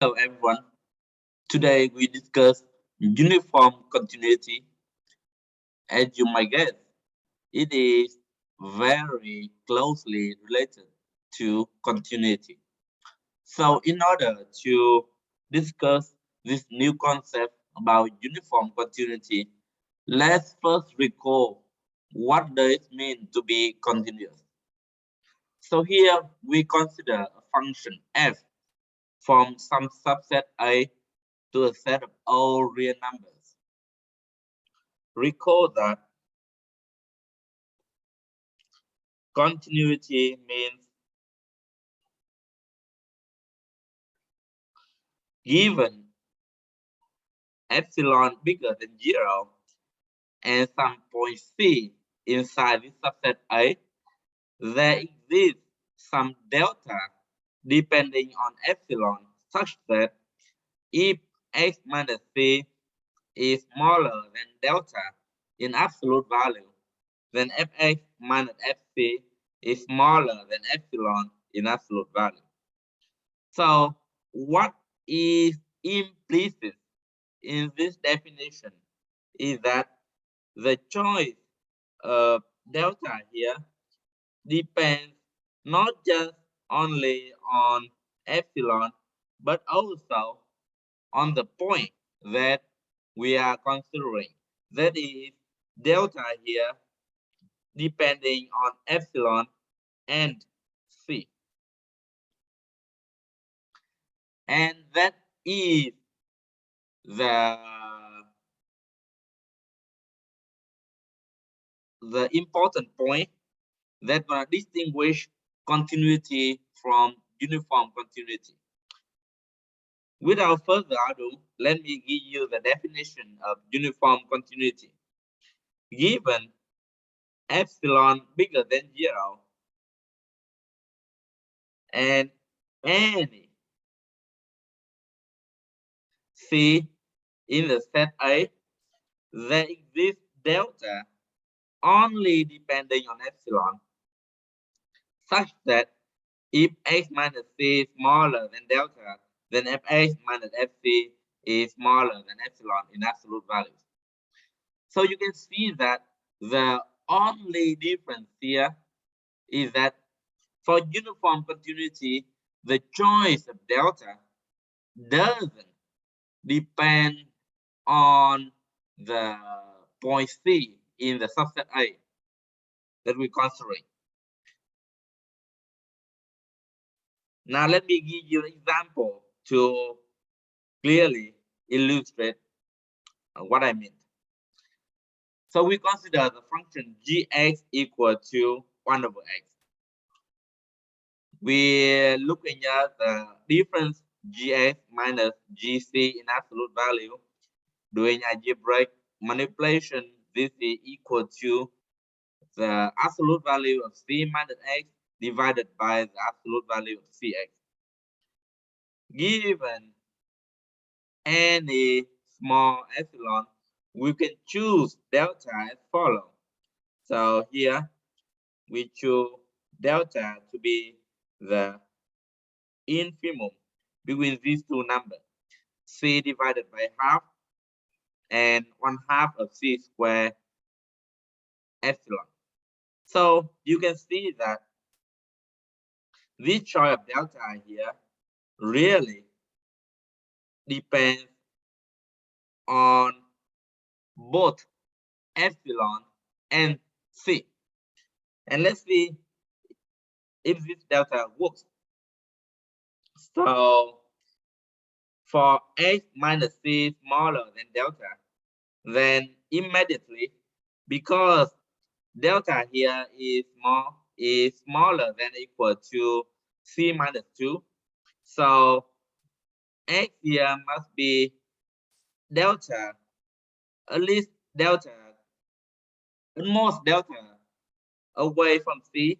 Hello everyone. Today we discuss uniform continuity. As you might guess, it is very closely related to continuity. So in order to discuss this new concept about uniform continuity, let's first recall what does it mean to be continuous. So here we consider a function f from some subset A to a set of all real numbers. Recall that continuity means given epsilon bigger than 0 and some point C inside this subset A, there exists some delta depending on epsilon such that if x minus C is smaller than delta in absolute value, then fx minus fc is smaller than epsilon in absolute value. So what is implicit in this definition is that the choice of delta here depends not just only on epsilon, but also on the point that we are considering. That is delta here depending on epsilon and c. And that is the important point that distinguish continuity from uniform continuity. Without further ado, let me give you the definition of uniform continuity. Given epsilon bigger than 0 and any c in the set A, there exists delta only depending on epsilon, such that if x minus c is smaller than delta, then fx minus fc is smaller than epsilon in absolute values. So you can see that the only difference here is that for uniform continuity, the choice of delta doesn't depend on the point C in the subset A that we're considering. Now let me give you an example to clearly illustrate what I mean. So we consider the function gx equal to 1 over x. We're looking at the difference gx minus gc in absolute value. Doing algebraic manipulation, this is equal to the absolute value of c minus x divided by the absolute value of cx. Given any small epsilon, we can choose delta as follows. So here we choose delta to be the infimum between these two numbers, c divided by half and 1/2 of c squared epsilon. So you can see that this choice of delta here really depends on both epsilon and c. And let's see if this delta works. So for x minus c smaller than delta, then immediately, because delta here is smaller than or equal to c minus 2, so x here must be delta, at least delta, almost delta away from c.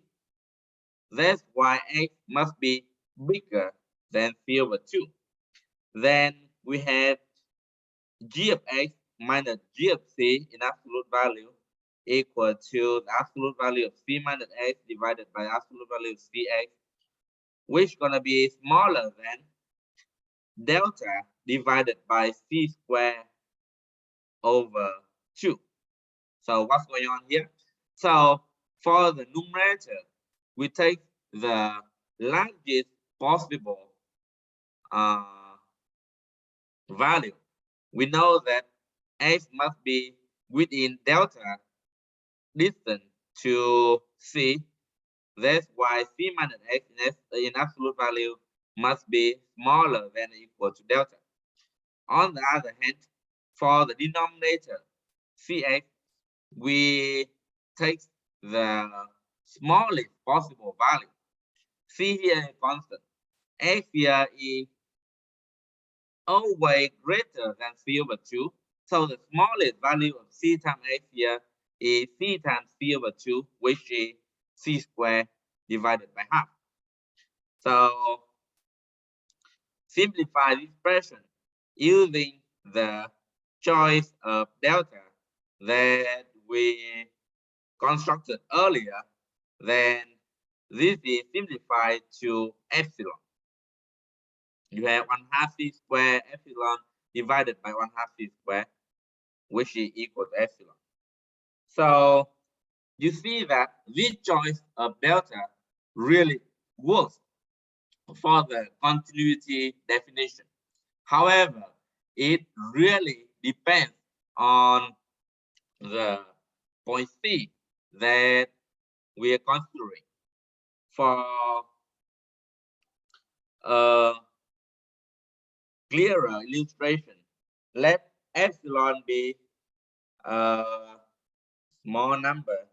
That's why x must be bigger than c over 2. Then we have g of x minus g of c in absolute value equal to the absolute value of c minus x divided by absolute value of cx, which is going to be smaller than delta divided by c squared over 2. So what's going on here? So for the numerator, we take the largest possible value. We know that x must be within delta distance to c. That's why c minus x in absolute value must be smaller than or equal to delta. On the other hand, for the denominator cx, we take the smallest possible value. C here is constant. X here is always greater than c over 2. So the smallest value of c times x here is c times c over 2, which is c squared divided by half. So simplify this expression using the choice of delta that we constructed earlier, then this is simplified to epsilon. You have 1/2 c squared epsilon divided by 1/2 c squared, which is equal to epsilon. So you see that this choice of delta really works for the continuity definition. However, it really depends on the point C that we are considering. For a clearer illustration, let epsilon be a small number.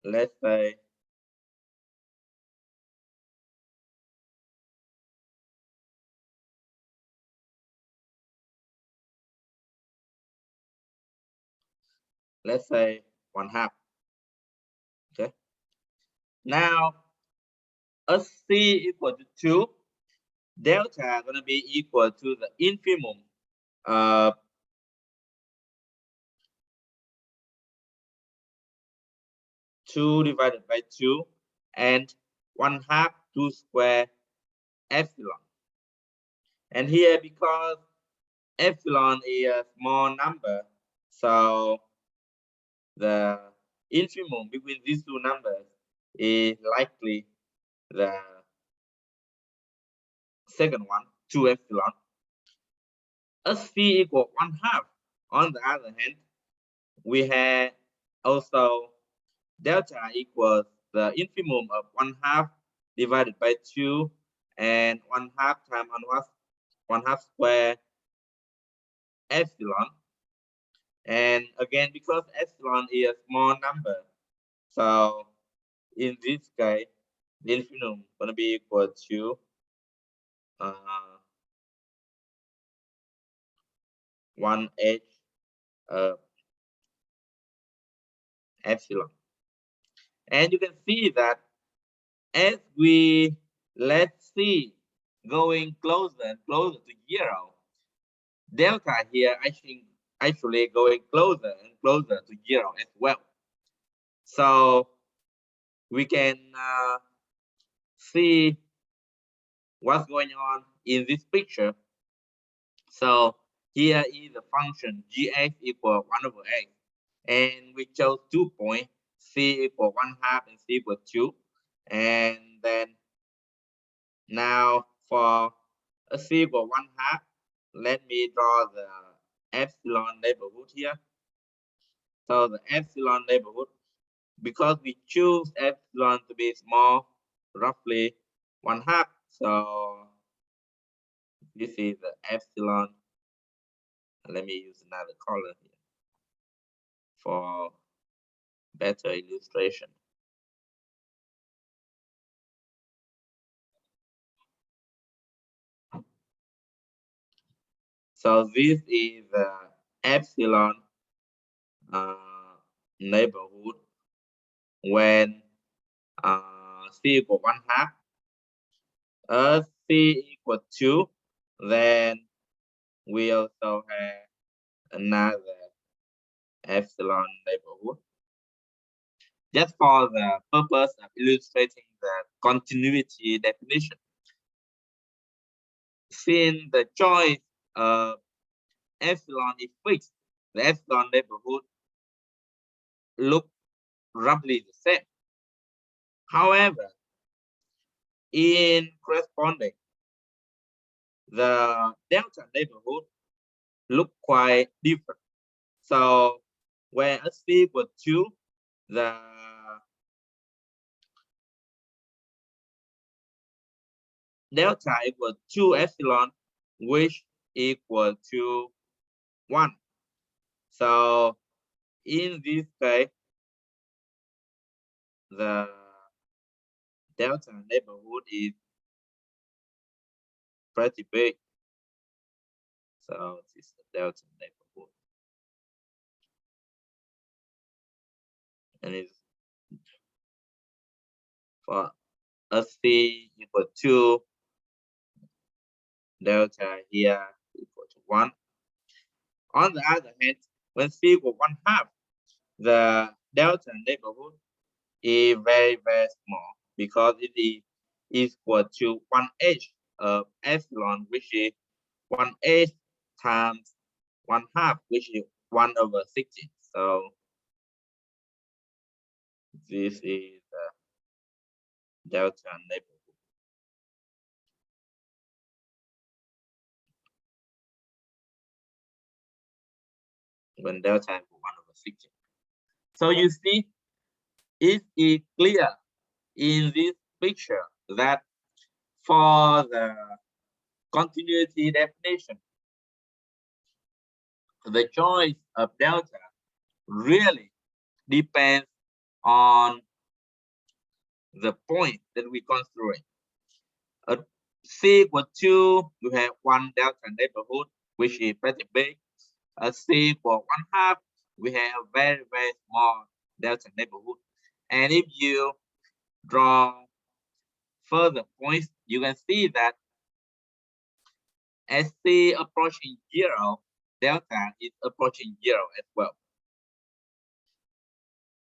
Let's say let's say 1/2. Okay. Now, as c equal to 2, delta is going to be equal to the infimum of 2 divided by 2 and 1/2 2 square epsilon. And here, because epsilon is a small number, so the infimum between these two numbers is likely the second one, 2 epsilon. As c equal 1/2. On the other hand, we have also delta equals the infimum of 1/2 divided by 2 and 1/2 times 1/2 square epsilon. And again, because epsilon is a small number, so in this case, the infimum is going to be equal to 1/8 epsilon. And you can see that as we let c going closer and closer to 0, delta here actually going closer and closer to 0 as well. So we can see what's going on in this picture. So here is the function gx equal 1 over x, and we chose 2 points, c equal 1/2 and c equal 2. And then now for a c equal 1/2, let me draw the epsilon neighborhood here. So the epsilon neighborhood, because we choose epsilon to be small, roughly 1/2. So this is the epsilon. Let me use another color here for better illustration. So this is the epsilon neighborhood when c equal 1/2. As c equal 2, then we also have another epsilon neighborhood. Just for the purpose of illustrating the continuity definition. since the choice of epsilon is fixed, the epsilon neighborhood look roughly the same. However, in corresponding, the delta neighborhood look quite different. So when x equal 2, the delta equal to epsilon, which equal to 1. So in this case, the delta neighborhood is pretty big. So this is the delta neighborhood. And it's for C equal to delta here equal to 1. On the other hand, when C equal 1/2, the delta neighborhood is very, very small because it is equal to 1/8 of epsilon, which is 1/8 times 1/2, which is 1/60. So this is the delta neighborhood. When delta is 1/60. So you see, it is clear in this picture that for the continuity definition, the choice of delta really depends on the point that we considering. At C equal 2, you have one delta neighborhood, which is pretty big. At C equal 1/2, we have a very, very small delta neighborhood. And if you draw further points, you can see that as C approaching 0, delta is approaching 0 as well.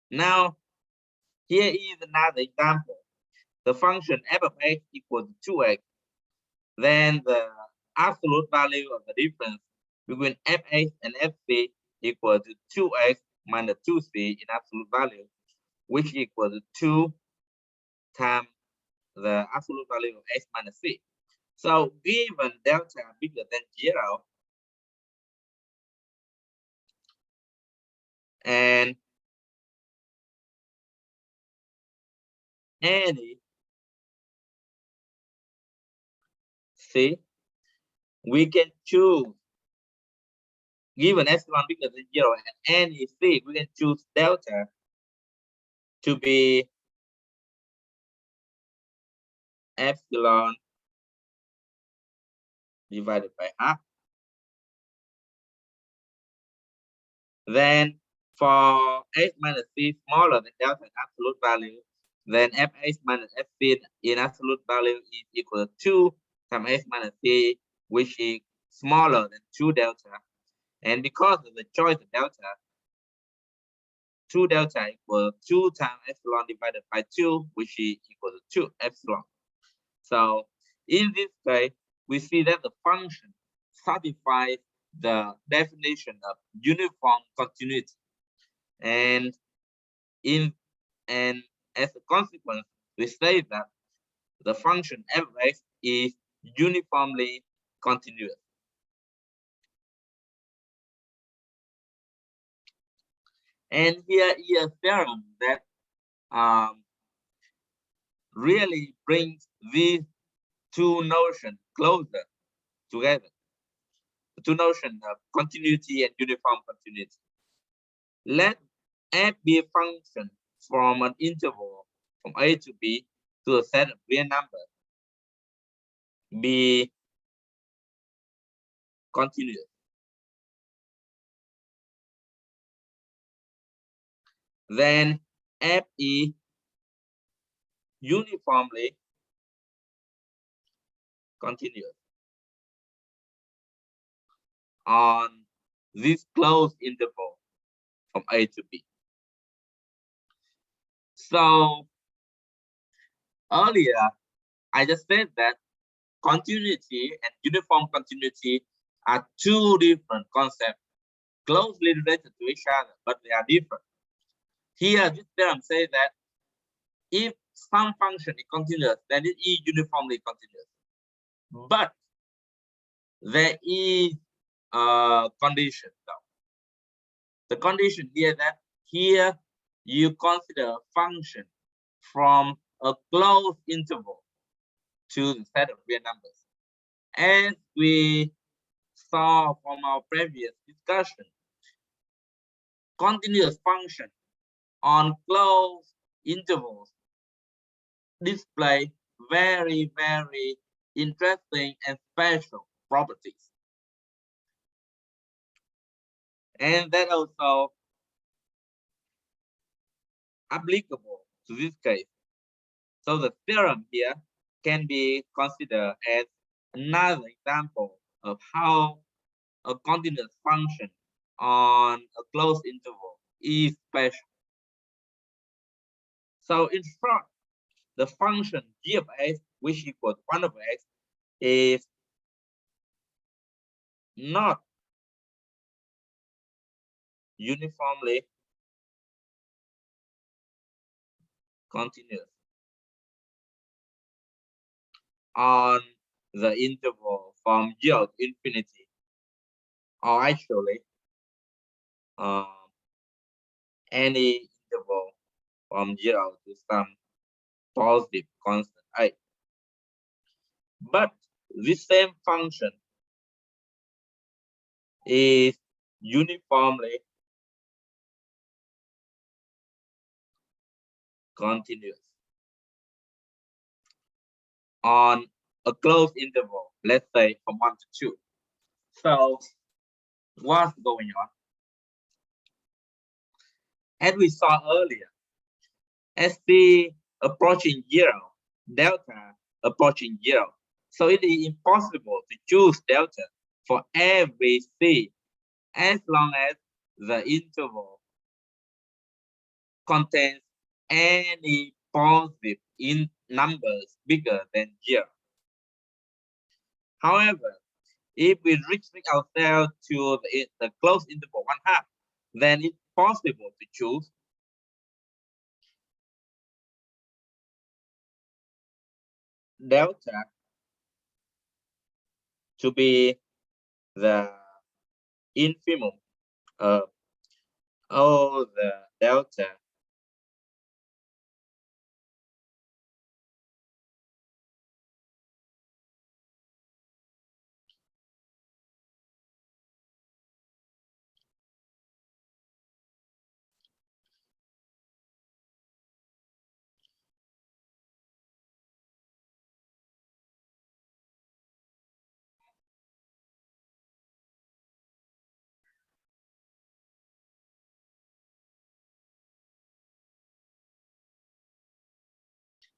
Now, here is another example. The function f of x equals to 2x. Then the absolute value of the difference between fx and fc equal to 2x minus 2c in absolute value, which equals to 2 times the absolute value of x minus c. So given delta bigger than 0 and any c, we can choose, given epsilon bigger than 0 and any c, we can choose delta to be epsilon divided by half. Then for x minus c smaller than delta in absolute value, then fx minus fc in absolute value is equal to 2 times x minus c, which is smaller than 2 delta. And because of the choice of delta, 2 delta equals 2 times epsilon divided by 2, which is equal to 2 epsilon. So in this case, we see that the function satisfies the definition of uniform continuity. And as a consequence, we say that the function f of x is uniformly continuous. And here is a theorem that really brings these two notions closer together. The two notions of continuity and uniform continuity. Let f be a function from an interval from a to b to a set of real numbers be continuous. Then f is uniformly continuous on this closed interval from a to b. So earlier, I just said that continuity and uniform continuity are two different concepts, closely related to each other, but they are different. Here, this theorem says that if some function is continuous, then it is uniformly continuous. But there is a condition though. The condition here that here you consider a function from a closed interval to the set of real numbers. As we saw from our previous discussion, continuous function on closed intervals display very, very interesting and special properties. And that also applicable to this case. So the theorem here can be considered as another example of how a continuous function on a closed interval is special. So in short, the function g of x, which equals 1 over x, is not uniformly continuous on the interval from 0 to infinity, or actually any interval from 0 to some positive constant a. But this same function is uniformly continuous on a closed interval, let's say from 1 to 2. So what's going on? As we saw earlier, as t approaching 0, delta approaching 0. So it is impossible to choose delta for every c as long as the interval contains any positive in numbers bigger than 0. However, if we restrict ourselves to the closed interval 1/2, then it's possible to choose delta to be the infimum of all the delta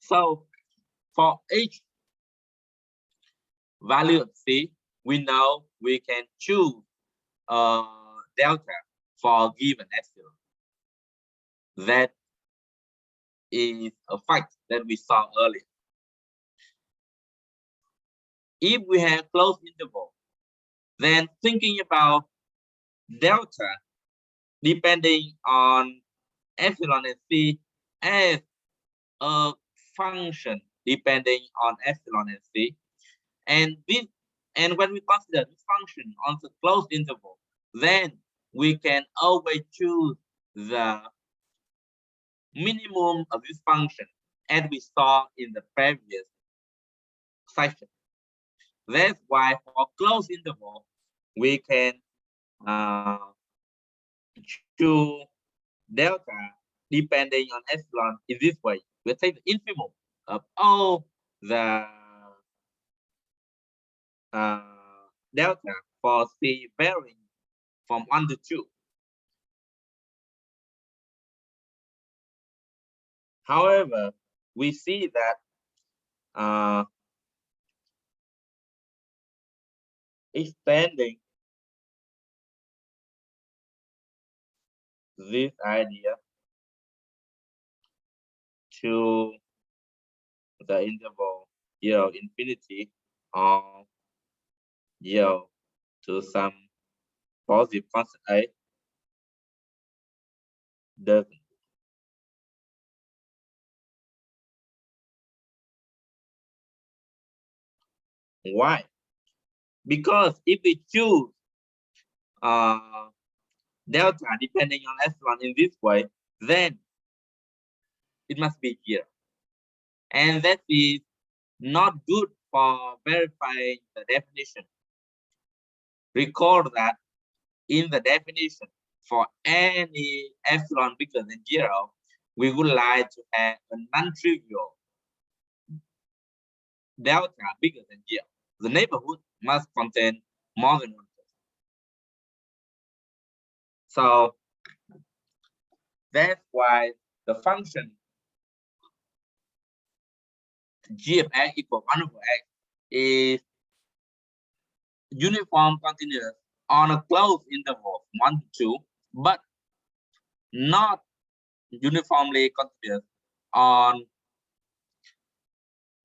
So for each value of c, we know we can choose delta for a given epsilon. That is a fact that we saw earlier. If we have closed interval, then thinking about delta depending on epsilon and c as a function depending on epsilon and c, and when we consider this function on the closed interval, then we can always choose the minimum of this function as we saw in the previous section. That's why for closed interval we can choose delta depending on epsilon in this way. We take the infimum of all the delta for c varying from 1 to 2. However, we see that extending this idea to the interval 0 infinity or 0 to some positive constant A doesn't. Why? Because if we choose delta depending on epsilon in this way, then it must be 0. And that is not good for verifying the definition. Recall that in the definition, for any epsilon bigger than 0, we would like to have a non-trivial delta bigger than 0. The neighborhood must contain more than 1 person. So that's why the function g of x equals 1 over x is uniform continuous on a closed interval 1 to 2, but not uniformly continuous on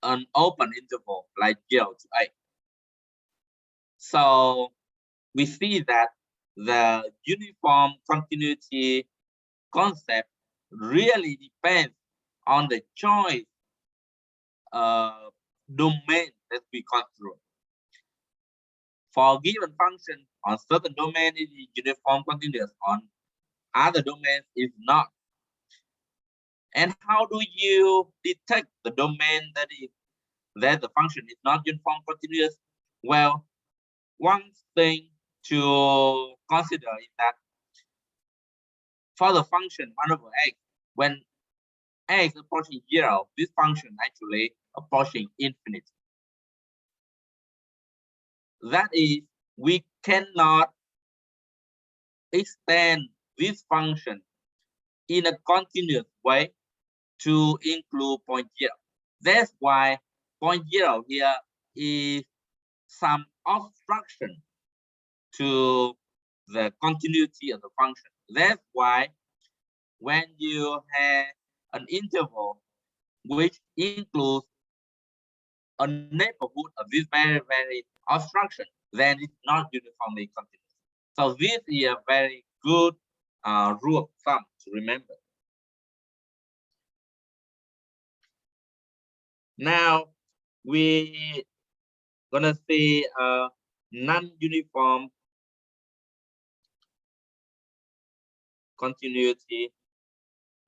an open interval like 0 to 8. So we see that the uniform continuity concept really depends on the choice domain that we consider. For a given function on certain domain, it is uniform continuous, on other domains is not. And how do you detect the domain that the function is not uniform continuous? Well, one thing to consider is that for the function 1 over x, when x approaching 0, this function actually approaching infinity. That is, we cannot extend this function in a continuous way to include point 0. That's why point 0 here is some obstruction to the continuity of the function. That's why when you have an interval which includes a neighborhood of this very obstruction, then it's not uniformly continuous. So this is a very good rule of thumb to remember. Now we gonna see a non-uniform continuity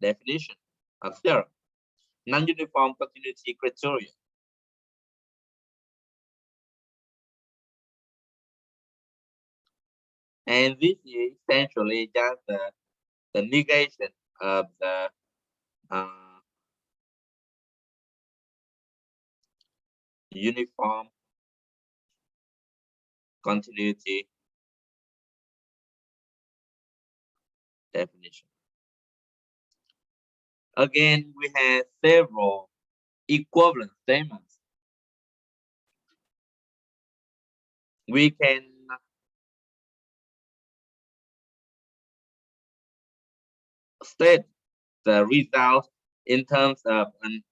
definition of theorem, non-uniform continuity criteria. And this is essentially just the negation of the uniform continuity definition. Again, we have several equivalent statements. We can state the result in terms of an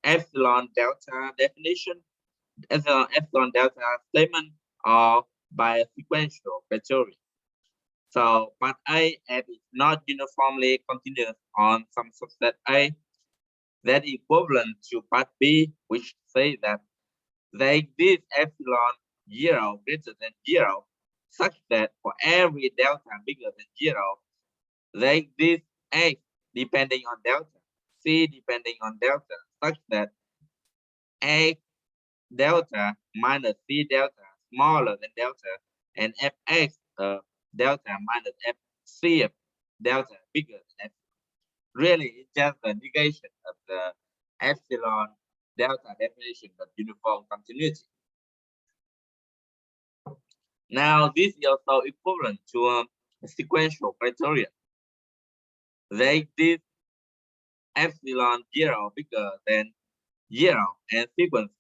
epsilon delta definition, epsilon delta statement, or by a sequential criteria. So part A, f is not uniformly continuous on some subset A. That is equivalent to part B, which says that there exists epsilon 0 greater than 0, such that for every delta bigger than 0, there exists x depending on delta, c depending on delta, such that x delta minus c delta smaller than delta, and fx delta minus fc of delta bigger than epsilon. Really, it's just a negation of the epsilon delta definition of uniform continuity. Now, this is also equivalent to a sequential criteria. There exists epsilon 0 bigger than 0 and sequence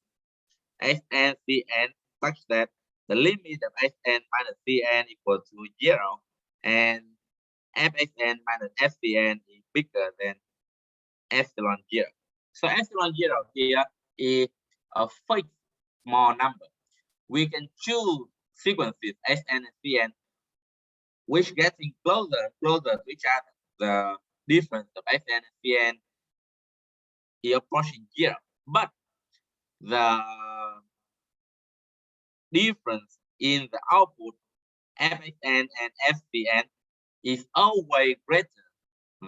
Hn Cn such that the limit of Hn minus Cn equal to 0 and Fxn minus Fcn is bigger than epsilon 0. So epsilon 0 here is a fixed small number. we can choose sequences Sn and Cn which getting closer and closer to each other. The difference of Sn and Cn is approaching 0, but the difference in the output Fxn and Fcn is always greater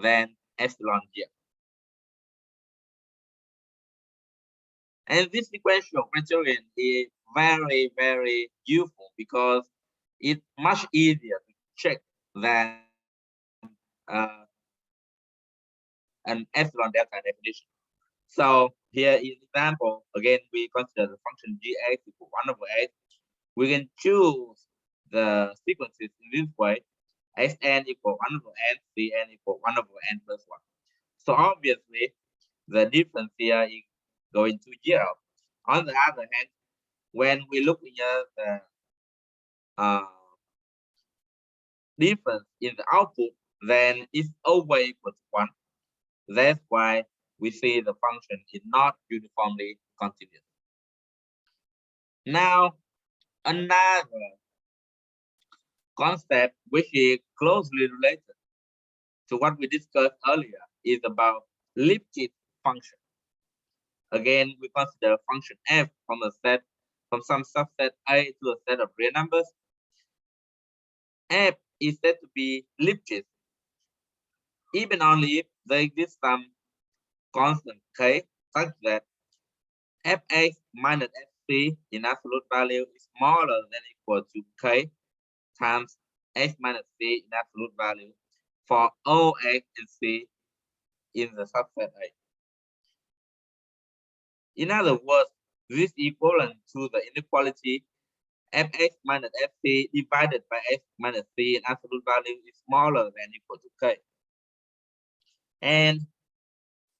than epsilon 0. And this sequential criterion is very, very useful because it's much easier to check than an epsilon delta definition. So here is example. Again, we consider the function gx equal 1 over x. We can choose the sequences in this way: Sn equal 1 over n, Cn equal 1 over n plus 1. So obviously, the difference here is going to 0. On the other hand, when we look at the difference in the output, then it's always equal to 1. That's why we see the function is not uniformly continuous. Now, another concept which is closely related to what we discussed earlier is about Lipschitz function. Again, we consider a function f from some subset A to a set of real numbers. F is said to be Lipschitz even only if there exists some constant k such that fx minus fc in absolute value is smaller than or equal to k times x minus c in absolute value for all x and c in the subset A. In other words, this is equivalent to the inequality fx minus fc divided by x minus c in absolute value is smaller than or equal to k. And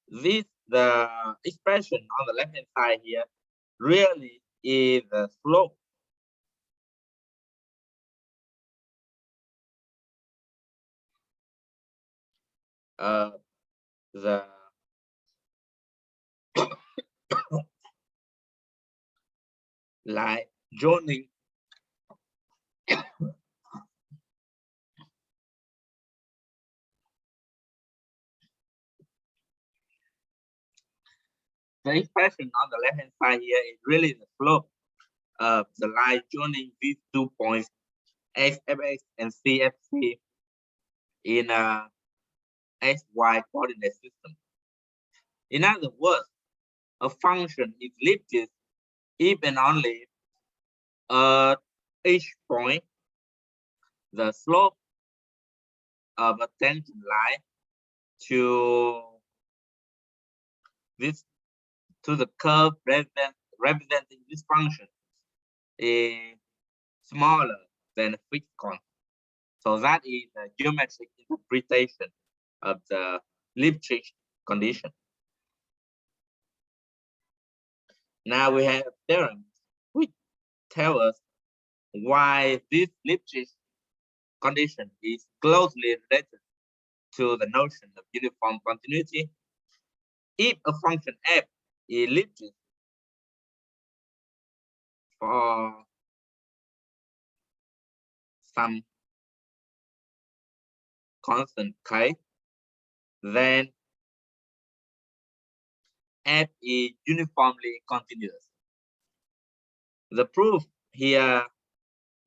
this, the expression on the left hand side here, really is the slope of the line joining the expression on the left hand side here is really the slope of the line joining these 2 points xfx and cfc in a xy coordinate system. In other words, a function is Lipschitz if and only at each point the slope of a tangent line to this to the curve representing this function is smaller than a fixed constant. So that is the geometric interpretation of the Lipschitz condition. Now we have a theorem which tells us why this Lipschitz condition is closely related to the notion of uniform continuity. If a function f is Lipschitz for some constant k, then f is uniformly continuous. The proof here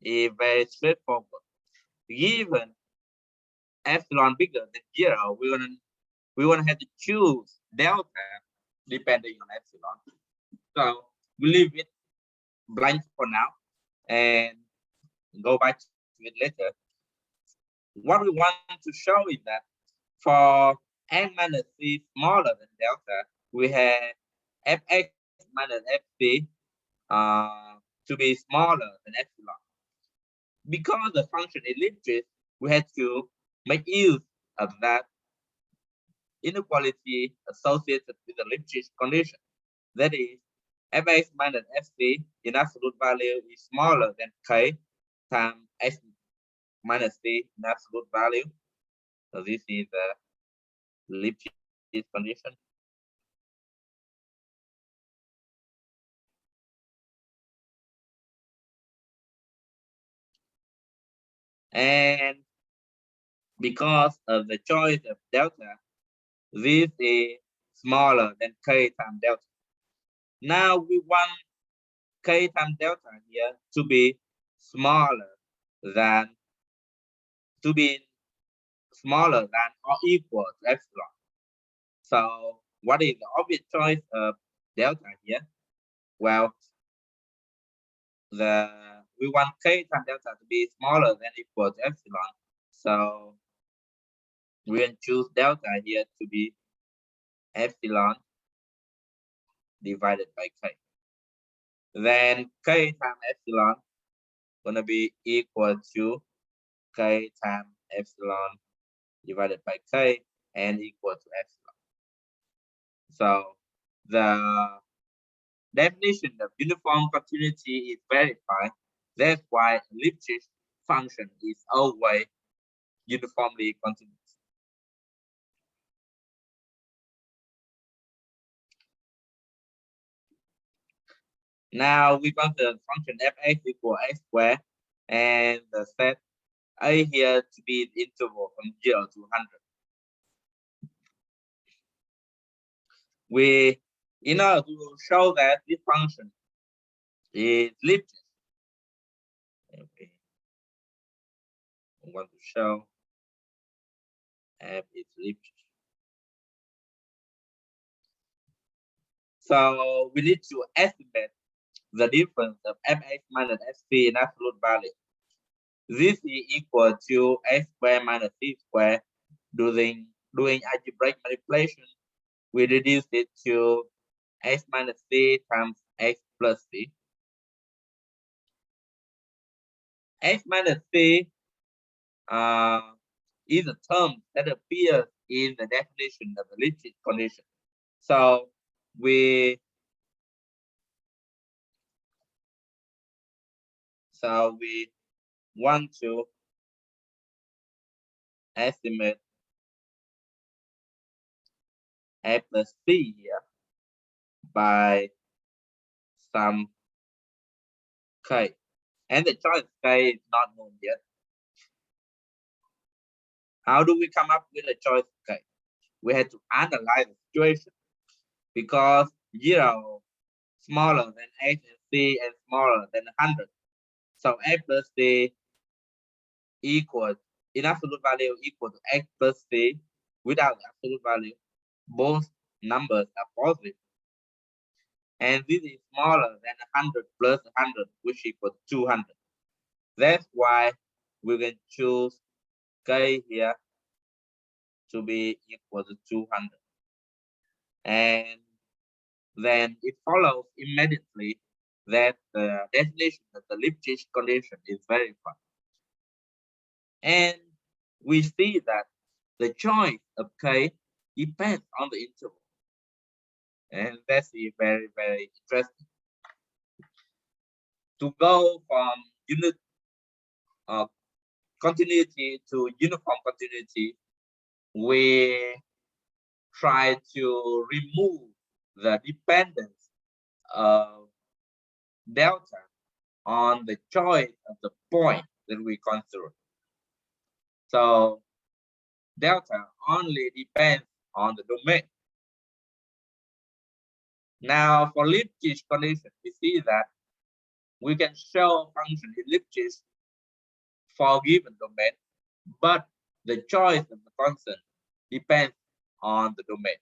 is very straightforward. Given epsilon bigger than 0, we want to have to choose delta depending on epsilon. So we leave it blank for now and go back to it later. What we want to show is that for n minus c smaller than delta, we have fx minus fc to be smaller than epsilon. Because the function is Lipschitz, we had to make use of that inequality associated with the Lipschitz condition. That is, fx minus fc in absolute value is smaller than k times x minus c in absolute value. So this is the Lipschitz condition. And because of the choice of delta, this is smaller than k times delta. Now we want k times delta here to be smaller than or equal to epsilon. So what is the obvious choice of delta here? Well, we want k times delta to be smaller than or equal to epsilon. So we can choose delta here to be epsilon divided by k. Then k times epsilon gonna be equal to k times epsilon divided by k and equal to epsilon. So the definition of uniform continuity is verified. That's why Lipschitz function is always uniformly continuous. Now we consider the function f(x) equal x squared and the set a here to be the interval from 0 to 100. We, in order to show that this function is Lipschitz, okay, I want to show f is Lipschitz. So we need to estimate the difference of fx minus fc in absolute value. This is equal to x squared minus c squared. Doing algebraic manipulation, we reduce it to x minus c times x plus c. X minus c is a term that appears in the definition of the Lipschitz condition. So we want to estimate a plus c here by some k, and the choice k is not known yet. How do we come up with a choice k? We had to analyze the situation because 0 smaller than x and c and smaller than 100. So a plus c equals in absolute value equal to x plus c without the absolute value. Both numbers are positive. And this is smaller than 100 plus 100, which equals 200. That's why we can choose k here to be equal to 200. And then it follows immediately that the definition of the Lipschitz condition is verified. And we see that the choice of k depends on the interval. And that's very, very interesting. To go from unit continuity to uniform continuity, we try to remove the dependence of delta on the choice of the point that we consider. So delta only depends on the domain. Now for Lipschitz condition, we see that we can show a function in Lipschitz for a given domain, but the choice of the constant depends on the domain.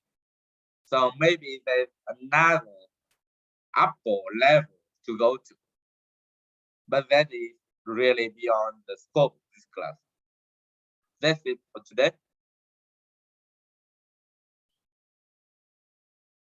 So maybe there's another upper level to go to, but that is really beyond the scope of this class. That's it for today.